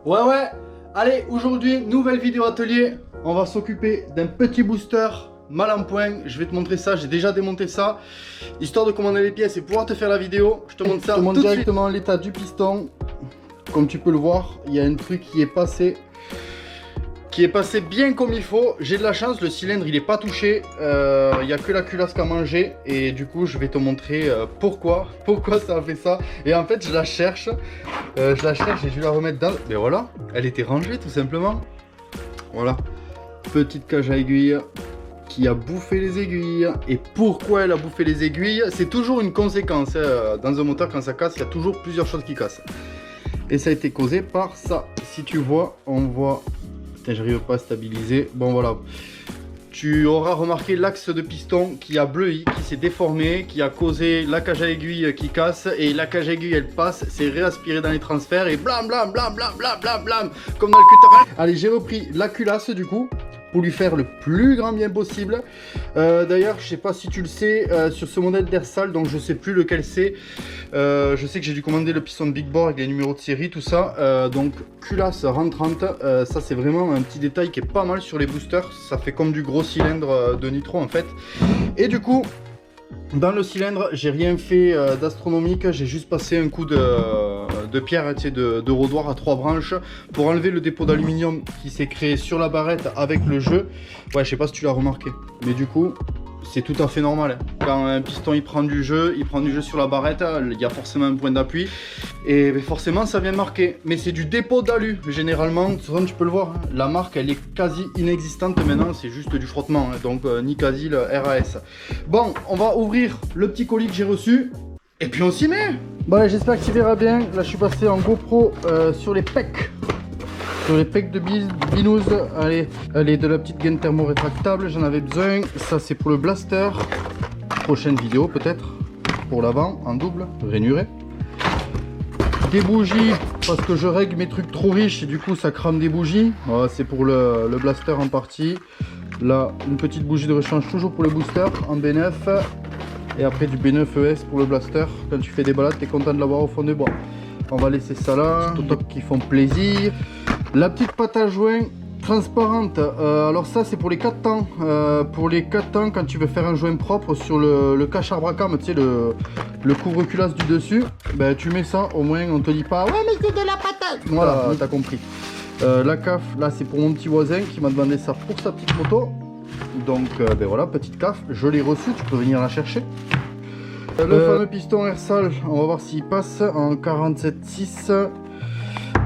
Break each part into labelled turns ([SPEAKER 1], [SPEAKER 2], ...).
[SPEAKER 1] Ouais. Allez, aujourd'hui, nouvelle vidéo atelier. On va s'occuper d'un petit booster mal en point. Je vais te montrer ça. J'ai déjà démonté ça. Histoire de commander les pièces et pouvoir te faire la vidéo. Je te montre ça. Je te montre directement l'état du piston. Comme tu peux le voir, il y a un truc qui est passé bien comme il faut. J'ai de la chance, le cylindre il est pas touché, il n'y a que la culasse qu'à manger et du coup je vais te montrer pourquoi ça a fait ça. Et en fait je la cherche et je vais la remettre dans... Mais voilà, elle était rangée tout simplement. Voilà, petite cage à aiguilles qui a bouffé les aiguilles. Et pourquoi elle a bouffé les aiguilles? C'est toujours une conséquence, dans un moteur quand ça casse, il y a toujours plusieurs choses qui cassent. Et ça a été causé par ça. Si tu vois, on voit... Putain, j'arrive pas à stabiliser. Bon voilà. Tu auras remarqué l'axe de piston qui a bleui, qui s'est déformé, qui a causé la cage à aiguille qui casse. Et la cage à aiguille elle passe, c'est réaspiré dans les transferts et blam blam blam blam blam blam blam. Comme dans le cutter. Allez, j'ai repris la culasse du coup, pour lui faire le plus grand bien possible. D'ailleurs, je sais pas si tu le sais, sur ce modèle d'Ersal, donc je sais plus lequel c'est. Je sais que j'ai dû commander le piston de Big Bore avec les numéros de série, tout ça. Donc culasse rentrante, ça c'est vraiment un petit détail qui est pas mal sur les boosters. Ça fait comme du gros cylindre de nitro en fait. Et du coup, dans le cylindre, j'ai rien fait d'astronomique, j'ai juste passé un coup de pierre, tu sais, de rodoir à 3 branches pour enlever le dépôt d'aluminium qui s'est créé sur la barrette avec le jeu. Ouais, je sais pas si tu l'as remarqué, mais du coup, c'est tout à fait normal. Quand un piston il prend du jeu sur la barrette, il y a forcément un point d'appui et forcément ça vient marquer. Mais c'est du dépôt d'alu généralement, tu peux le voir, la marque elle est quasi inexistante maintenant, c'est juste du frottement, donc ni quasi le RAS. Bon, on va ouvrir le petit colis que j'ai reçu et puis on s'y met. Bon allez, j'espère que tu verras bien. Là je suis passé en GoPro sur les pecs. Sur les pecs de binouze. Allez, de la petite gaine thermo rétractable, j'en avais besoin. Ça c'est pour le blaster. Prochaine vidéo peut-être. Pour l'avant, en double, rainuré. Des bougies, parce que je règle mes trucs trop riches et du coup ça crame des bougies. Voilà, c'est pour le blaster en partie. Là, une petite bougie de rechange toujours pour le booster en B9. Et après du B9 ES pour le blaster. Quand tu fais des balades, tu es content de l'avoir au fond des bois. On va laisser ça là, tout top qui font plaisir. La petite pâte à joint transparente, alors ça c'est pour les 4 temps. Pour les 4 temps, quand tu veux faire un joint propre sur le cache arbracam, tu sais, le couvre-culasse du dessus, ben tu mets ça, au moins on te dit pas ouais mais c'est de la patate. Voilà, t'as compris. La CAF, là c'est pour mon petit voisin qui m'a demandé ça pour sa petite moto. Donc ben voilà, petite CAF, je l'ai reçue, tu peux venir la chercher. Le fameux piston Ersal, on va voir s'il passe en 47,6.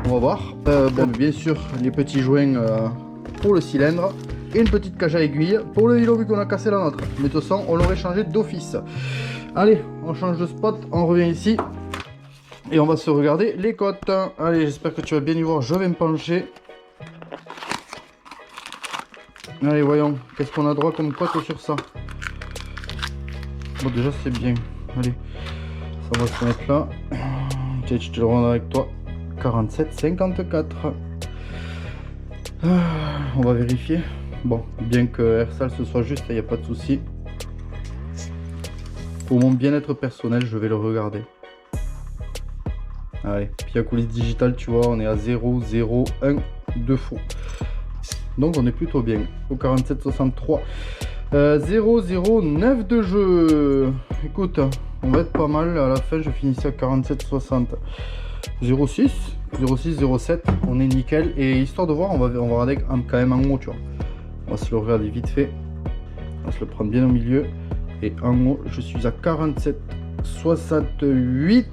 [SPEAKER 1] On va voir. Bon, bien sûr, les petits joints pour le cylindre et une petite cage à aiguille pour le vélo vu qu'on a cassé la nôtre. Mais de toute façon, on l'aurait changé d'office. Allez, on change de spot, on revient ici et on va se regarder les côtes. Allez, j'espère que tu vas bien y voir. Je vais me pencher. Allez, voyons, qu'est-ce qu'on a droit comme côte sur ça. Bon, déjà, c'est bien. Allez, ça va se mettre là. Tiens, je te le rends avec toi. 47,54. On va vérifier. Bon, bien que Ersal ce soit juste, il n'y a pas de souci. Pour mon bien-être personnel, je vais le regarder. Allez, puis à coulisse digitale, tu vois, on est à 0,01 de faux. Donc on est plutôt bien. Au 47,63. 0,09 de jeu. Écoute, on va être pas mal. À la fin, je finissais à 47,60. 0,6, 0,6, 0,7, on est nickel. Et histoire de voir, on va regarder quand même en haut, tu vois. On va se le regarder vite fait. On va se le prendre bien au milieu. Et en haut, je suis à 47,68.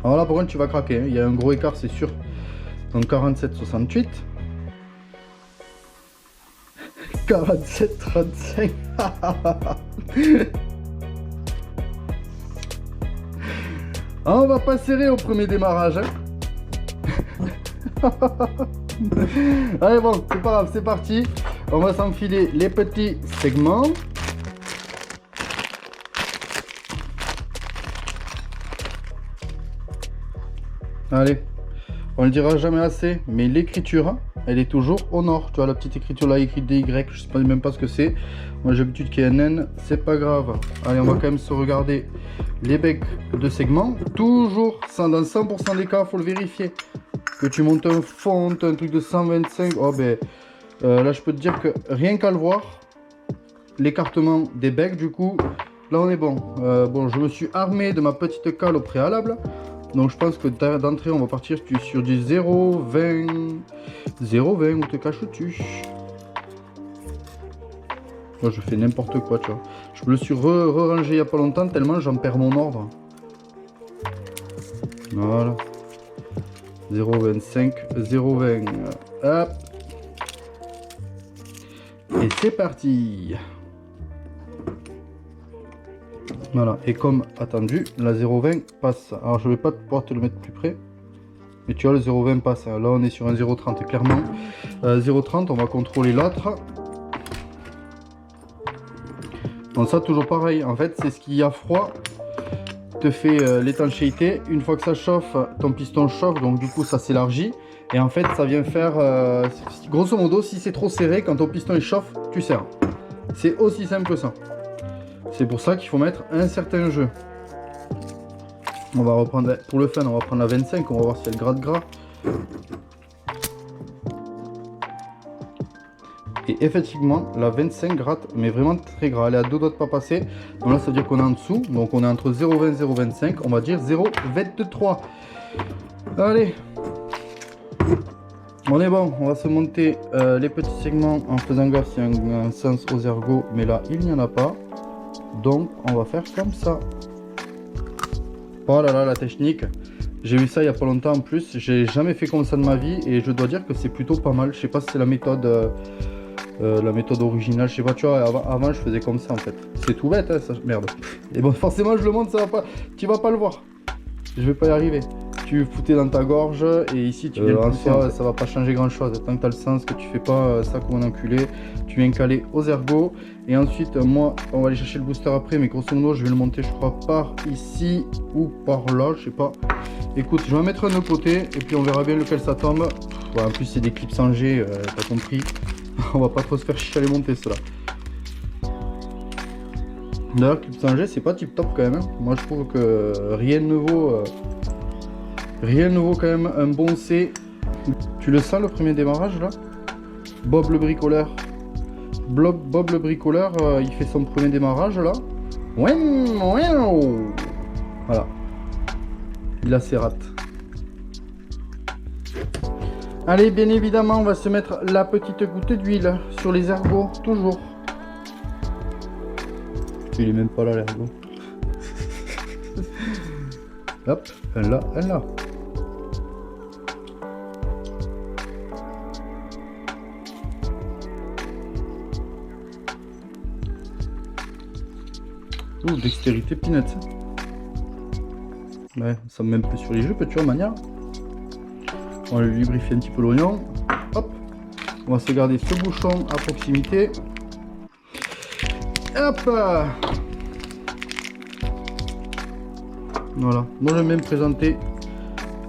[SPEAKER 1] Alors là, par contre, tu vas craquer. Hein. Il y a un gros écart, c'est sûr. Donc 47,68. 47,35. On va pas serrer au premier démarrage. Hein. Allez bon, c'est pas grave, c'est parti. On va s'enfiler les petits segments. Allez, On le dira jamais assez, mais l'écriture, elle est toujours au nord. Tu vois la petite écriture là, écrite DY, je sais même pas ce que c'est. Moi j'ai l'habitude qu'il y ait un N, c'est pas grave. Allez, on va quand même se regarder les becs de segment. Toujours, dans 100% des cas, faut le vérifier. Que tu montes un fond, un truc de 125, oh ben... là je peux te dire que rien qu'à le voir, l'écartement des becs du coup, là on est bon. Bon, je me suis armé de ma petite cale au préalable. Donc je pense que d'entrée on va partir sur du 0,20. 0,20, où te caches-tu? Moi je fais n'importe quoi, tu vois. Je me le suis rangé il n'y a pas longtemps tellement j'en perds mon ordre. Voilà. 0,25, 0,20. Hop. Et c'est parti. Voilà, et comme attendu, la 0,20 passe. Alors je vais pas pouvoir te le mettre plus près. Mais tu vois, le 0,20 passe. Là on est sur un 0,30 clairement. 0,30, on va contrôler l'autre. Donc ça toujours pareil. En fait, c'est ce qui a froid te fait l'étanchéité. Une fois que ça chauffe, ton piston chauffe. Donc du coup ça s'élargit. Et en fait ça vient faire... grosso modo, si c'est trop serré, quand ton piston il chauffe, tu serres. C'est aussi simple que ça. C'est pour ça qu'il faut mettre un certain jeu. On va reprendre, pour le fun, on va prendre la 25, on va voir si elle gratte gras. Et effectivement, la 25 gratte, mais vraiment très gras. Elle est à deux doigts de pas passer. Donc là, ça veut dire qu'on est en dessous. Donc on est entre 0,20 et 0,25. On va dire 0,23. Allez. On est bon. On va se monter les petits segments en faisant gaffe s'il y a un sens aux ergots. Mais là, il n'y en a pas. Donc on va faire comme ça. Oh là là, la technique. J'ai vu ça il y a pas longtemps en plus. J'ai jamais fait comme ça de ma vie et je dois dire que c'est plutôt pas mal. Je sais pas si c'est la méthode originale. Je sais pas, tu vois, avant je faisais comme ça en fait. C'est tout bête, hein, ça. Merde. Et bon, forcément je le montre, ça va pas. Tu vas pas le voir. Je vais pas y arriver. Tu foutais dans ta gorge et ici tu viens le pousser, en fait. Ça va pas changer grand chose. Tant que tu as le sens que tu fais pas ça comme un enculé, tu viens caler aux ergots. Et ensuite, moi, on va aller chercher le booster après. Mais grosso modo, je vais le monter, je crois, par ici ou par là. Je sais pas. Écoute, je vais en mettre un de côté et puis on verra bien lequel ça tombe. Ouais, en plus, c'est des clips sans G, t'as compris. On va pas trop se faire chier à les monter, cela. D'ailleurs, clips sans G, c'est pas tip top quand même. Hein. Moi, je trouve que rien ne vaut. Rien ne vaut quand même un bon C. Tu le sens le premier démarrage là? Bob le bricoleur. Bob le bricoleur, il fait son premier démarrage là. Voilà. Il a ses rates. Allez, bien évidemment, on va se mettre la petite goutte d'huile sur les ergots, toujours. Il est même pas là l'ergot. Hop, elle là, elle là. Ouh, dextérité peanuts. Ouais, ça me met un peu sur les jupes, tu vois, manière. On va lui lubrifier un petit peu l'oignon. Hop. On va se garder ce bouchon à proximité. Hop. Voilà. Moi, j'aime bien présenter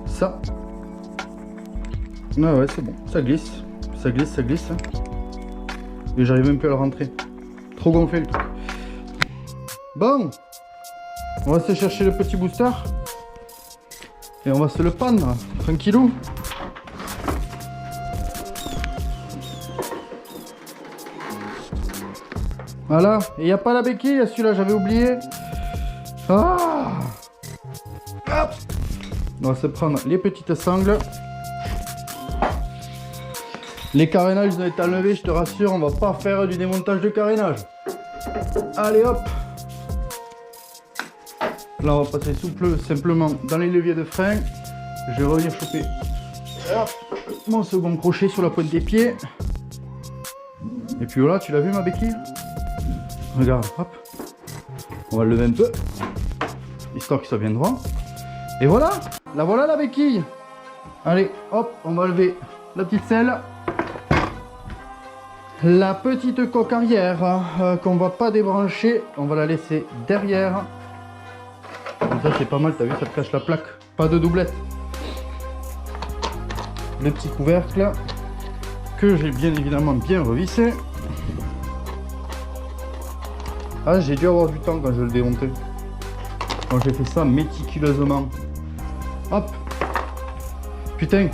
[SPEAKER 1] ça. Ah ouais, c'est bon. Ça glisse. Ça glisse, ça glisse. Et j'arrive même plus à le rentrer. Trop gonflé le truc. Bon. On va se chercher le petit booster. Et on va se le pendre. Tranquillou. Voilà, et il n'y a pas la béquille, celui-là j'avais oublié. Ah. Hop. On va se prendre les petites sangles. Les carénages ont été enlevés, je te rassure, on va pas faire du démontage de carénage. Allez hop. Là on va passer simplement dans les leviers de frein. Je vais revenir choper hop, mon second crochet sur la pointe des pieds. Et puis voilà, tu l'as vu ma béquille? Regarde, hop. On va le lever un peu. Histoire que ça vienne droit. Et voilà, la béquille. Allez, hop, on va lever la petite selle. La petite coque arrière qu'on va pas débrancher, on va la laisser derrière. Comme ça c'est pas mal, t'as vu, ça te cache la plaque. Pas de doublette. le petit couvercle que j'ai bien évidemment bien revissé. Ah, j'ai dû avoir du temps quand je le démontais. Quand j'ai fait ça méticuleusement. Hop. Putain,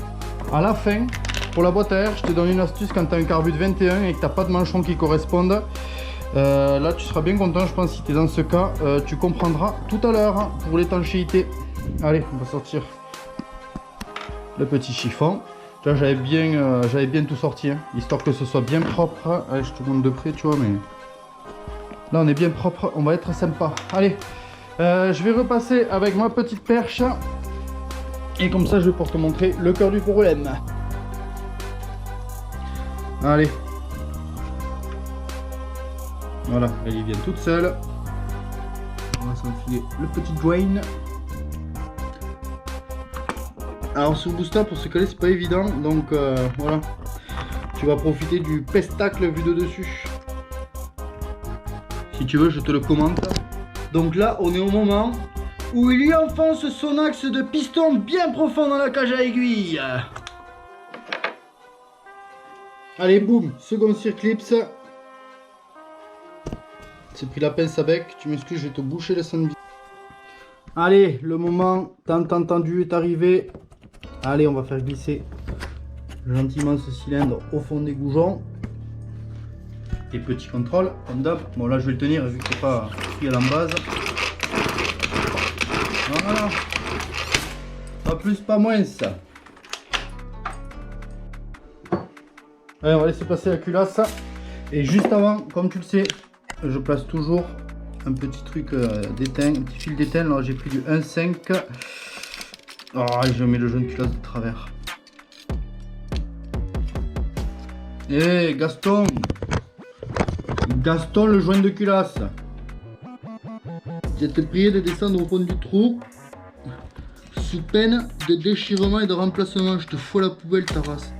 [SPEAKER 1] à la fin, pour la boîte à air, je te donne une astuce quand tu as un carbu de 21 et que tu n'as pas de manchon qui correspondent. Là, tu seras bien content, je pense, si tu es dans ce cas. Tu comprendras tout à l'heure hein, pour l'étanchéité. Allez, on va sortir le petit chiffon. Là, j'avais bien tout sorti, hein, histoire que ce soit bien propre. Allez, je te montre de près, tu vois, mais là, on est bien propre. On va être sympa. Allez, je vais repasser avec ma petite perche. Et comme ça, je vais pouvoir te montrer le cœur du problème. Allez. Voilà, elle y vient toute seule. On va s'enfiler le petit joint. Alors ce booster pour se caler c'est pas évident, donc voilà. Tu vas profiter du pestacle vu de dessus. Si tu veux, je te le commente. Donc là, on est au moment où il y enfonce son axe de piston bien profond dans la cage à aiguille. Allez, boum, second circlips. C'est pris la pince à bec, tu m'excuses, je vais te boucher le sandwich. Allez, le moment tant entendu est arrivé. Allez, on va faire glisser gentiment ce cylindre au fond des goujons. Et petit contrôle, comme d'hab. Bon, là je vais le tenir vu que c'est pas pris à l'embase. Voilà. Pas plus, pas moins ça. Allez, on va laisser passer la culasse. Et juste avant, comme tu le sais, je place toujours un petit truc d'étain, un petit fil d'étain. Là j'ai pris du 1,5. Oh, et je mets le jaune culasse de travers. Eh Gaston, Gaston le joint de culasse. Je te prie de descendre au fond du trou sous peine de déchirement et de remplacement. Je te fous à la poubelle ta race.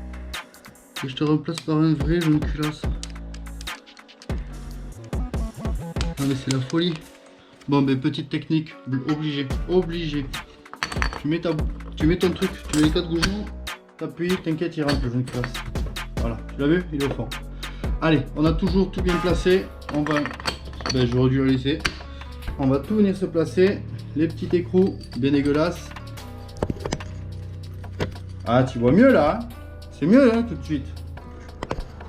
[SPEAKER 1] Et je te remplace par un vrai jaune culasse. Non mais c'est la folie. Bon ben petite technique, obligé. Tu mets ton truc, tu mets les 4 goujons, t'appuies, t'inquiète, il rentre le jaune culasse. Voilà, tu l'as vu, il est au fond. Allez, on a toujours tout bien placé. On va, ben j'aurais dû le laisser. On va tout venir se placer. Les petits écrous, bien dégueulasses. Ah, tu vois mieux là, hein. C'est mieux hein, tout de suite.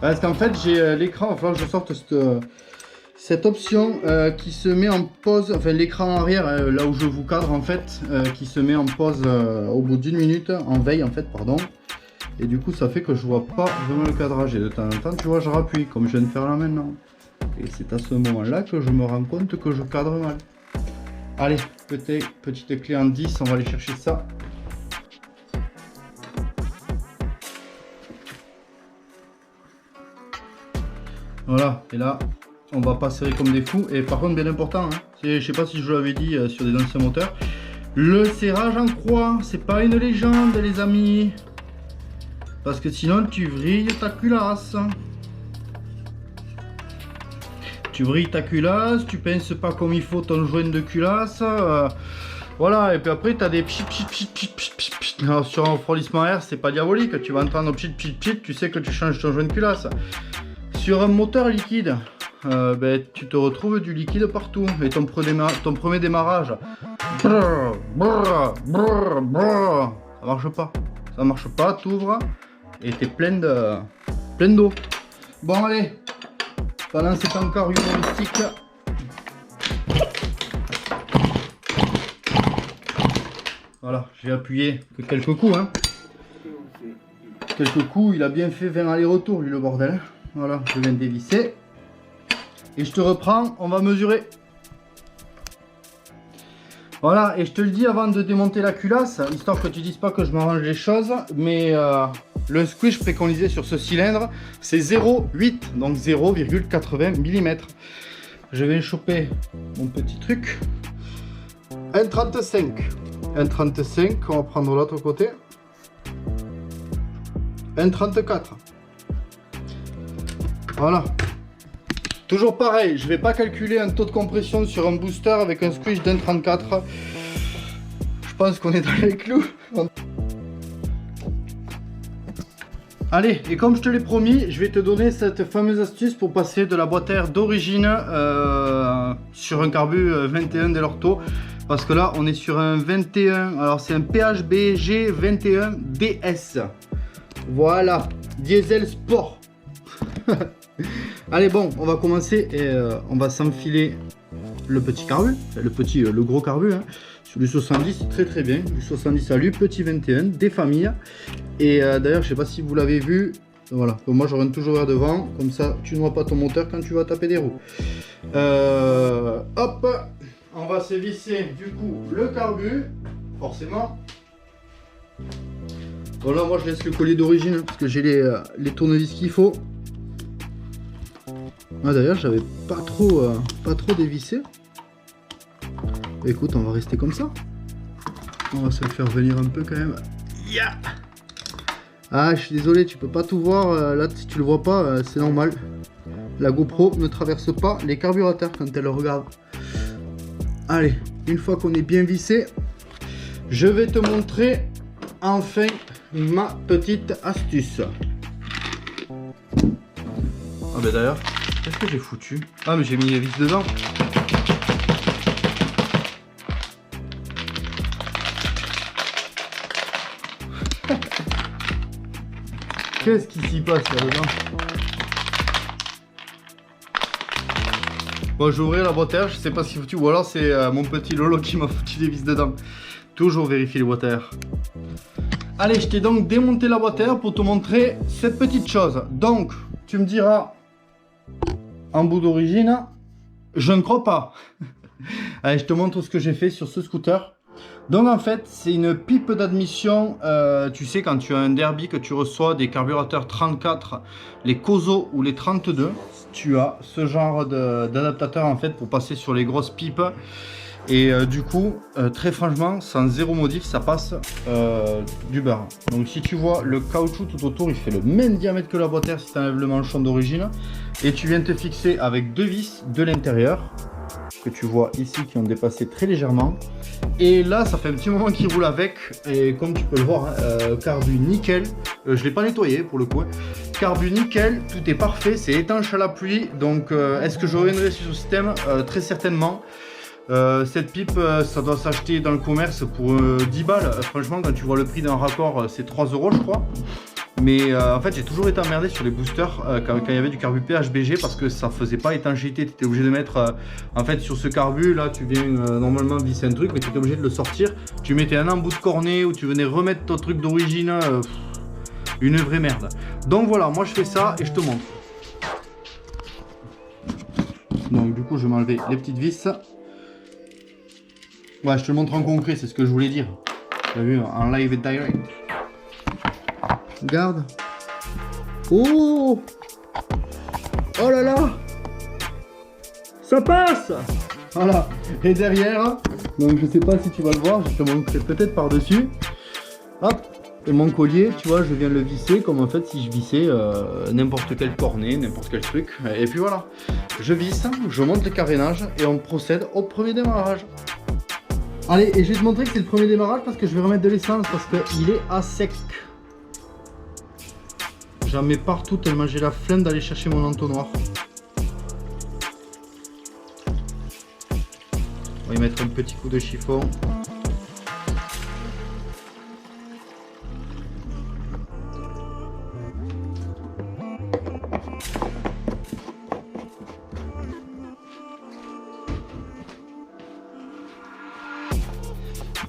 [SPEAKER 1] Parce qu'en fait j'ai l'écran, il va falloir que je sorte cette option qui se met en pause, enfin l'écran arrière, là où je vous cadre en fait, qui se met en pause au bout d'1 minute, en veille en fait, pardon. Et du coup ça fait que je vois pas vraiment le cadrage et de temps en temps tu vois je rappuie comme je viens de faire là maintenant. Et c'est à ce moment là que je me rends compte que je cadre mal. Allez, petite clé en 10, on va aller chercher ça. Voilà, et là on va pas serrer comme des fous. Et par contre bien important, hein, je sais pas si je vous l'avais dit sur des anciens moteurs, le serrage en croix, c'est pas une légende les amis. Parce que sinon tu vrilles ta culasse. Tu brilles ta culasse, tu pinces pas comme il faut ton joint de culasse. Voilà, et puis après tu as des pchit. Alors sur un refroidissement air, c'est pas diabolique, tu vas entendre pchit, tu sais que tu changes ton joint de culasse. Sur un moteur liquide, ben, tu te retrouves du liquide partout. Et ton premier démarrage, ça marche pas, t'ouvres et t'es plein d'eau. Bon allez, pendant c'est encore humoristique. Voilà, j'ai appuyé que quelques coups. Hein. Quelques coups, il a bien fait 20 allers-retours lui le bordel. Voilà, je viens de dévisser. Et je te reprends, on va mesurer. Voilà, et je te le dis avant de démonter la culasse, histoire que tu dises pas que je m'arrange les choses, mais le squish préconisé sur ce cylindre, c'est 0,8, donc 0,80 mm. Je vais choper mon petit truc. 1,35. 1,35, on va prendre l'autre côté. 1,34. Voilà. Toujours pareil, je vais pas calculer un taux de compression sur un booster avec un squish d'1,34. Je pense qu'on est dans les clous. Allez, et comme je te l'ai promis, je vais te donner cette fameuse astuce pour passer de la boîte à air d'origine sur un carbu 21 d'Elorto. Parce que là, on est sur un 21, alors c'est un PHB G21 DS. Voilà, diesel sport. Allez, bon, on va commencer et on va s'enfiler le petit carbu, le gros carbu. Hein. Sur du 70, très très bien. Du 70 à lui, petit 21, des familles. Et d'ailleurs, je sais pas si vous l'avez vu, voilà. Donc, moi, je rentre toujours vers devant, comme ça, tu n'auras pas ton moteur quand tu vas taper des roues. Hop, on va se visser du coup le carbu, forcément. Voilà, moi, je laisse le collier d'origine parce que j'ai les tournevis qu'il faut. Ah, d'ailleurs, j'avais pas trop dévissé. Écoute, on va rester comme ça. On va se le faire venir un peu quand même. Yeah. Ah, je suis désolé, tu peux pas tout voir. Là, si tu le vois pas, c'est normal. La GoPro ne traverse pas les carburateurs quand elle le regarde. Allez, une fois qu'on est bien vissé, je vais te montrer enfin ma petite astuce. Ah bah d'ailleurs, qu'est-ce que j'ai foutu? Ah mais j'ai mis les vis dedans. Qu'est-ce qui s'y passe là-dedans? Bon, je vais ouvrir la boîte à air, je sais pas ce qu'il faut foutu, ou alors c'est mon petit Lolo qui m'a foutu des vis dedans. Toujours vérifier les boîtes à air. Allez, je t'ai donc démonté la boîte à air pour te montrer cette petite chose. Donc, tu me diras, en bout d'origine, je ne crois pas. Allez, je te montre ce que j'ai fait sur ce scooter. Donc en fait, c'est une pipe d'admission, tu sais, quand tu as un derby, que tu reçois des carburateurs 34, les COSO ou les 32, tu as ce genre d'adaptateur en fait pour passer sur les grosses pipes. Et du coup, très franchement, sans zéro modif, ça passe du beurre. Donc si tu vois le caoutchouc tout autour, il fait le même diamètre que la boîte à air si tu enlèves le manchon d'origine. Et tu viens te fixer avec deux vis de l'intérieur, que tu vois ici, qui ont dépassé très légèrement. Et là, ça fait un petit moment qu'il roule avec. Et comme tu peux le voir, carbu nickel. Je ne l'ai pas nettoyé pour le coup. Carbu nickel, tout est parfait, c'est étanche à la pluie. Donc est-ce que je reviendrai sur ce système? Très certainement. Cette pipe, ça doit s'acheter dans le commerce pour 10 balles. Franchement, quand tu vois le prix d'un raccord, c'est 3 € je crois. Mais en fait, j'ai toujours été emmerdé sur les boosters quand il y avait du carbu PHBG parce que ça faisait pas étanchéité. Tu étais obligé de mettre, en fait, sur ce carbu, là, tu viens normalement visser un truc, mais tu étais obligé de le sortir. Tu mettais un embout de cornet ou tu venais remettre ton truc d'origine. Une vraie merde. Donc voilà, moi je fais ça et je te montre. Donc du coup, je vais m'enlever les petites vis. Ouais, je te le montre en concret, c'est ce que je voulais dire. Tu as vu, en live et direct. Regarde. Oh! Oh là là! Ça passe! Voilà. Et derrière, donc je sais pas si tu vas le voir, je te montrerai peut-être par-dessus. Hop! Et mon collier, tu vois, je viens le visser comme en fait si je vissais n'importe quel cornet, n'importe quel truc. Et puis voilà. Je visse, je monte le carénage et on procède au premier démarrage. Allez, et je vais te montrer que c'est le premier démarrage parce que je vais remettre de l'essence parce qu'il est à sec. J'en mets partout tellement j'ai la flemme d'aller chercher mon entonnoir. On va y mettre un petit coup de chiffon.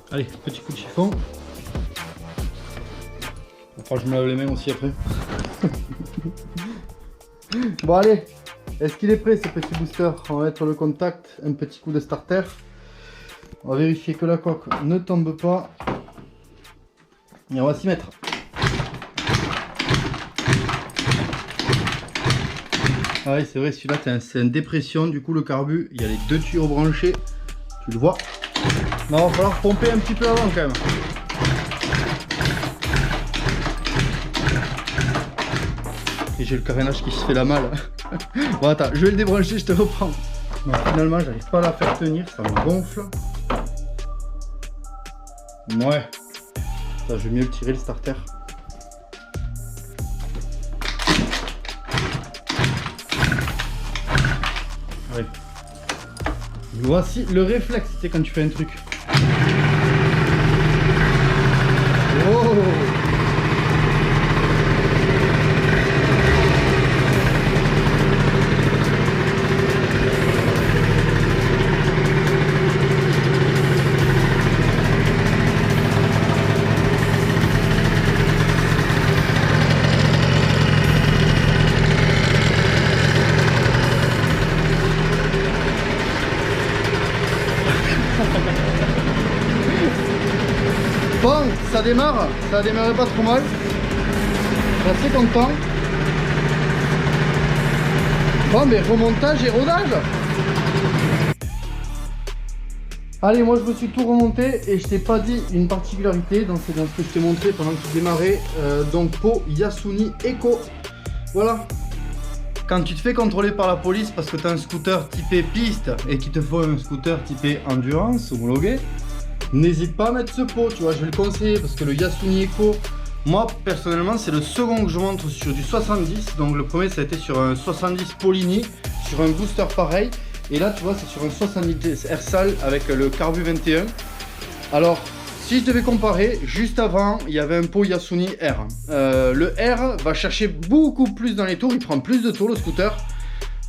[SPEAKER 1] Allez, petit coup de chiffon. Enfin, je me lave les mains aussi après. Bon allez, est-ce qu'il est prêt ce petit booster? On va mettre le contact, un petit coup de starter. On va vérifier que la coque ne tombe pas. Et on va s'y mettre. Ah oui, c'est vrai, celui-là c'est une dépression, du coup le carbu, il y a les deux tuyaux branchés, tu le vois. Non, il va falloir pomper un petit peu avant quand même. Et j'ai le carénage qui se fait la malle. Bon attends, je vais le débrancher, je te reprends. Non, finalement j'arrive pas à la faire tenir, ça me gonfle. Ouais. Ça, je vais mieux tirer le starter. Ouais. Voici le réflexe, c'est quand tu fais un truc. Oh! Bon, ça a démarré pas trop mal. Je suis assez content. Bon, mais remontage et rodage. Allez, moi je me suis tout remonté et je t'ai pas dit une particularité dans ce que je t'ai montré pendant que tu démarrais. Donc, Pau Yasuni Eco. Voilà. Quand tu te fais contrôler par la police parce que tu as un scooter typé piste et qu'il te faut un scooter typé endurance homologué, n'hésite pas à mettre ce pot, tu vois, je vais le conseiller parce que le Yasuni Eco, moi personnellement c'est le second que je montre sur du 70, donc le premier ça a été sur un 70 Polini, sur un booster pareil, et là tu vois c'est sur un 70 Ersal avec le Carbu 21. Alors si je devais comparer, juste avant il y avait un pot Yasuni R. Le R va chercher beaucoup plus dans les tours, il prend plus de tours le scooter.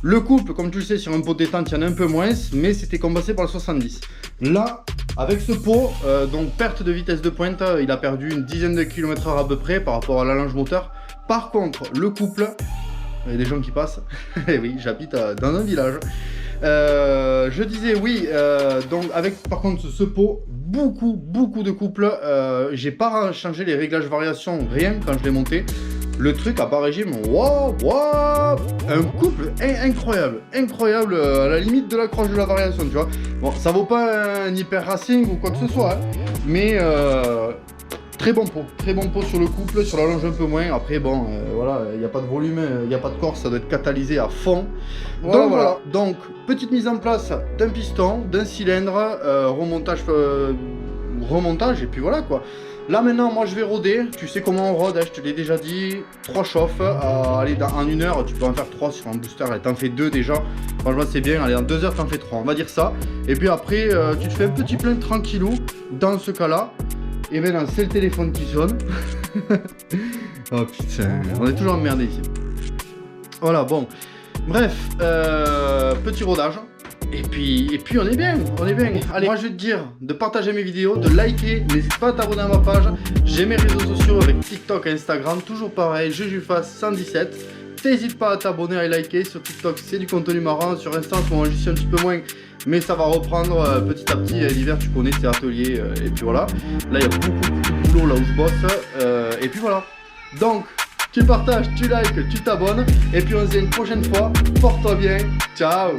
[SPEAKER 1] Le couple, comme tu le sais, sur un pot de détente, il y en a un peu moins, mais c'était compensé par le 70. Là, avec ce pot, donc perte de vitesse de pointe, il a perdu une dizaine de km/h à peu près par rapport à l'allonge moteur. Par contre, le couple, il y a des gens qui passent, et oui, j'habite dans un village. Je disais oui, donc avec par contre ce pot, beaucoup de couple, j'ai pas changé les réglages variations, rien quand je l'ai monté. Le truc à bas régime, waouh, un couple incroyable, à la limite de l'accroche de la variation, tu vois. Bon, ça vaut pas un hyper racing ou quoi que ce soit, hein, mais très bon pot sur le couple, sur la longe un peu moins. Après, bon, voilà, il n'y a pas de volume, il n'y a pas de corse, ça doit être catalysé à fond. Voilà. Donc, petite mise en place d'un piston, d'un cylindre, remontage, et puis voilà quoi. Là maintenant moi je vais roder, tu sais comment on rode, hein, je te l'ai déjà dit, 3 chauffes, allez en 1 heure tu peux en faire 3 sur un booster, t'en fais 2 déjà, franchement c'est bien, allez en 2 heures t'en fais 3, on va dire ça. Et puis après tu te fais un petit plein tranquillou, dans ce cas là, et maintenant c'est le téléphone qui sonne. Oh putain, on est toujours emmerdé ici. Voilà bon, bref, petit rodage. Et puis on est bien. Allez, moi je vais te dire de partager mes vidéos, de liker, n'hésite pas à t'abonner à ma page. J'ai mes réseaux sociaux avec TikTok et Instagram, toujours pareil, JujuFast117. N'hésite pas à t'abonner, à liker. Sur TikTok c'est du contenu marrant, sur Insta moi j'y suis un petit peu moins, mais ça va reprendre petit à petit. L'hiver tu connais, c'est atelier, et puis voilà. Là il y a beaucoup de boulot là où je bosse, et puis voilà. Donc tu partages, tu likes, tu t'abonnes, et puis on se dit une prochaine fois. Porte-toi bien, ciao.